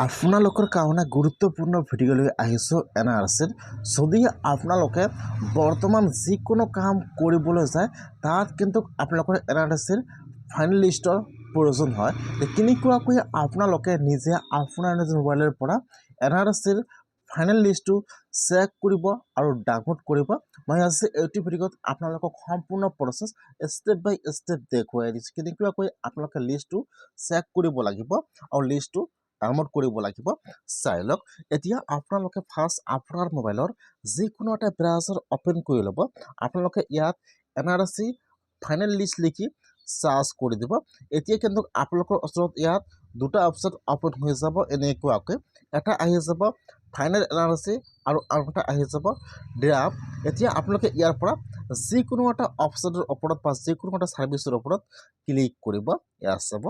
আপোনালোকৰ কাৰণে গুৰুত্বপূৰ্ণ ভিডিঅ'লৈ আহিছোঁ NRCৰ। যদি আপোনালোকে বৰ্তমান যিকোনো কাম কৰিবলৈ যায় তাত কিন্তু আপোনালোকৰ NRCৰ ফাইনেল লিষ্টৰ প্ৰয়োজন হয়। কেনেকুৱাকৈ আপোনালোকে নিজে আপোনাৰ নিজৰ মোবাইলৰ পৰা NRCৰ ফাইনেল লিষ্টটো চেক কৰিব আৰু ডাউনলোড কৰিব। মই আজি এইটো ভিডিঅ'ত আপোনালোকক সম্পূৰ্ণ প্ৰচেছ ষ্টেপ বাই ষ্টেপ দেখুৱাই দিছোঁ। কেনেকুৱাকৈ আপোনালোকে লিষ্টটো চেক কৰিব লাগিব আৰু লিষ্টটো ডাউনলোড কৰিব লাগিব চাই লওক। এতিয়া আপোনালোকে ফাৰ্ষ্ট আপোনাৰ মোবাইলৰ যিকোনো এটা ব্ৰাউজাৰ অপেন কৰি ল'ব। আপোনালোকে ইয়াত NRC ফাইনেল লিষ্ট লিখি চাৰ্চ কৰি দিব। এতিয়া কিন্তু আপোনালোকৰ ওচৰত ইয়াত দুটা অপশ্যন অপেন হৈ যাব। এনেকুৱাকৈ এটা আহি যাব ফাইনেল NRC আৰু এটা আহি যাব ড্ৰাফ্ট। এতিয়া আপোনালোকে ইয়াৰ পৰা যিকোনো এটা অপশ্যনৰ ওপৰত বা যিকোনো এটা ছাৰ্ভিচৰ ওপৰত ক্লিক কৰিব। ইয়াত চাব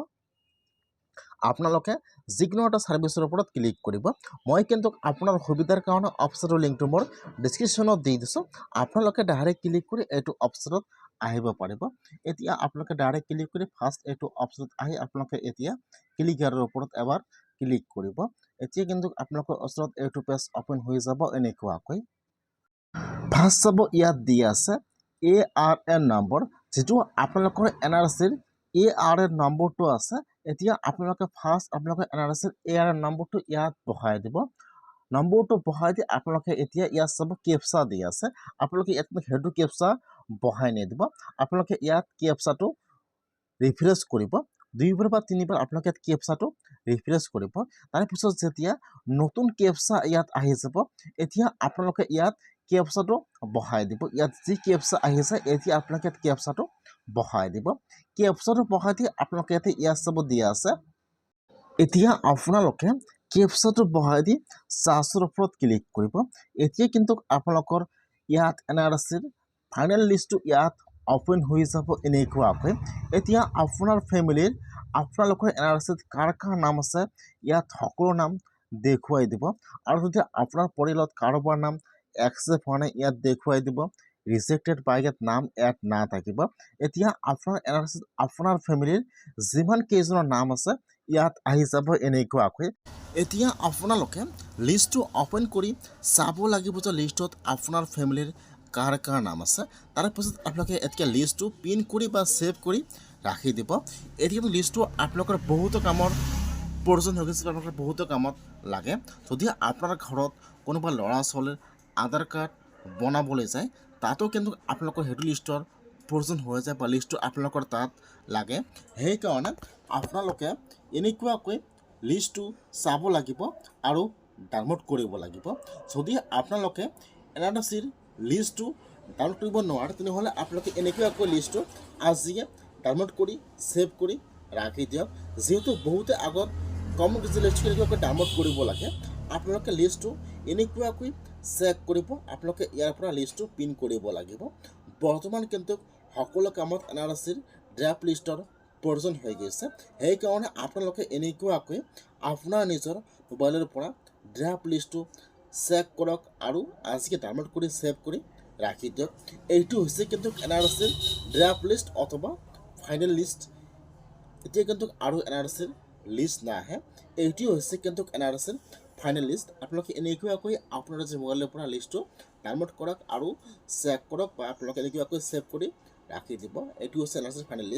আপোনালোকে যিকোনো এটা ছাৰ্ভিচৰ ওপৰত ক্লিক কৰিব। মই কিন্তু আপোনাৰ সুবিধাৰ কাৰণে অপশ্যনৰ লিংকটো মোৰ ডিছক্ৰিপশ্যনত দি দিছোঁ। আপোনালোকে ডাইৰেক্ট ক্লিক কৰি এইটো অপশ্যনত আহিব পাৰিব। এতিয়া আপোনালোকে ডাইৰেক্ট ক্লিক কৰি ফাৰ্ষ্ট এইটো অপশ্যনত আহি আপোনালোকে এতিয়া ক্লিক ইয়াৰৰ ওপৰত এবাৰ ক্লিক কৰিব। এতিয়া কিন্তু আপোনালোকৰ ওচৰত এইটো পেজ অপেন হৈ যাব। এনেকুৱাকৈ ফাৰ্ষ্ট চাব ইয়াত দি আছে ARN নম্বৰ, যিটো আপোনালোকৰ NRCৰ ARN নম্বৰটো আছে। এতিয়া আপোনালোকে ফাৰ্ষ্ট আপোনালোকে NRCৰ ARN নম্বৰটো ইয়াত বহাই দিব। নম্বৰটো বহাই দি আপোনালোকে এতিয়া ইয়াত চাব কেপচা দি আছে। আপোনালোকে ইয়াত সেইটো কেপচা বহাই নিদিব। আপোনালোকে ইয়াত কেপচাটো ৰিফ্ৰেছ কৰিব। দুইবাৰ বা তিনিবাৰ আপোনালোকে ইয়াত কেপচাটো ৰিফ্ৰেছ কৰিব। তাৰপিছত যেতিয়া নতুন কেপচা ইয়াত আহি যাব, এতিয়া আপোনালোকে ইয়াত কেপচাটো বহাই দিব। ইয়াত যি কেপচা আহিছে এতিয়া আপোনালোকে ইয়াত কেপচাটো বহাই দিব। কেপচাটো বহাই দি আপোনালোকে ইয়াত চাব দিয়া আছে। এতিয়া আপোনালোকে কেপচাটো বহাই দি চাৰ্চৰ ওপৰত ক্লিক কৰিব। এতিয়া কিন্তু আপোনালোকৰ ইয়াত NRCৰ ফাইনেল লিষ্টটো ইয়াত অপেন হৈ যাব। এনেকুৱাকৈ এতিয়া আপোনাৰ ফেমিলিৰ আপোনালোকৰ NRCত কাৰ কাৰ নাম আছে ইয়াত সকলো নাম দেখুৱাই দিব। আৰু যদি আপোনাৰ পৰিয়ালত কাৰোবাৰ নাম একচেপ্ট হোৱা নাই ইয়াত দেখুৱাই দিব। ৰিজেক্টেড বা ইয়াত নাম এড নাথাকিব। এতিয়া আপোনাৰ NRCত আপোনাৰ ফেমিলিৰ যিমান কেইজনৰ নাম আছে ইয়াত আহি যাব। এনেকুৱাকৈ এতিয়া আপোনালোকে লিষ্টটো অপেন কৰি চাব লাগিব যে লিষ্টত আপোনাৰ ফেমিলিৰ কাৰ কাৰ নাম আছে। তাৰপিছত আপোনালোকে এতিয়া লিষ্টটো পিন কৰি বা ছেভ কৰি ৰাখি দিব। এতিয়া লিষ্টটো আপোনালোকৰ বহুতো কামৰ প্ৰয়োজন হৈ গৈছে, আপোনালোকৰ বহুতো কামত লাগে। যদি আপোনাৰ ঘৰত কোনোবা ল'ৰা ছোৱালীৰ আধাৰ কাৰ্ড বনাবলৈ যায় তাতো কিন্তু আপোনালোকৰ সেইটো লিষ্টৰ প্ৰয়োজন হৈ যায় বা লিষ্টটো আপোনালোকৰ তাত লাগে। সেইকাৰণে আপোনালোকে এনেকুৱাকৈ লিষ্টটো চাব লাগিব আৰু ডাউনলোড কৰিব লাগিব। যদি আপোনালোকে NRCৰ লিষ্টটো ডাউনলোড কৰিব নোৱাৰে তেনেহ'লে আপোনালোকে এনেকুৱাকৈ লিষ্টটো আজিয়ে ডাউনলোড কৰি ছেভ কৰি ৰাখি দিয়ক। যিহেতু বহুতে আগত কমেণ্ট দিছে লিষ্টটো এনেকুৱাকৈ ডাউনলোড কৰিব লাগে, আপোনালোকে লিষ্টটো এনেকুৱাকৈ চেক কৰিব। আপোনালোকে ইয়াৰ পৰা লিষ্টটো পিন কৰিব লাগিব। বৰ্তমান কিন্তু সকলো কামত NRCৰ ড্ৰাফ্ট লিষ্টৰ প্ৰয়োজন হৈ গৈছে। সেইকাৰণে আপোনালোকে এনেকুৱাকৈ আপোনাৰ নিজৰ মোবাইলৰ পৰা ড্ৰাফ্ট লিষ্টটো চেক কৰক আৰু আজিকে ডাউনলোড কৰি ছেভ কৰি ৰাখি দিয়ক। এইটো হৈছে কিন্তু NRCৰ ড্ৰাফ্ট লিষ্ট অথবা ফাইনেল লিষ্ট। এতিয়া কিন্তু আৰু NRCৰ লিষ্ট নাহে। এইটোৱে হৈছে কিন্তু NRCৰ ফাইনেল লিষ্ট। আপোনালোকে এনেকুৱাকৈ আপোনাৰ যে মোবাইলৰ পৰা লিষ্টটো ডাউনলোড কৰক আৰু চেক কৰক বা আপোনালোকে এনেকুৱাকৈ ছেভ কৰি ৰাখি দিব। এইটো হৈছে NRCৰ ফাইনেল লিষ্ট।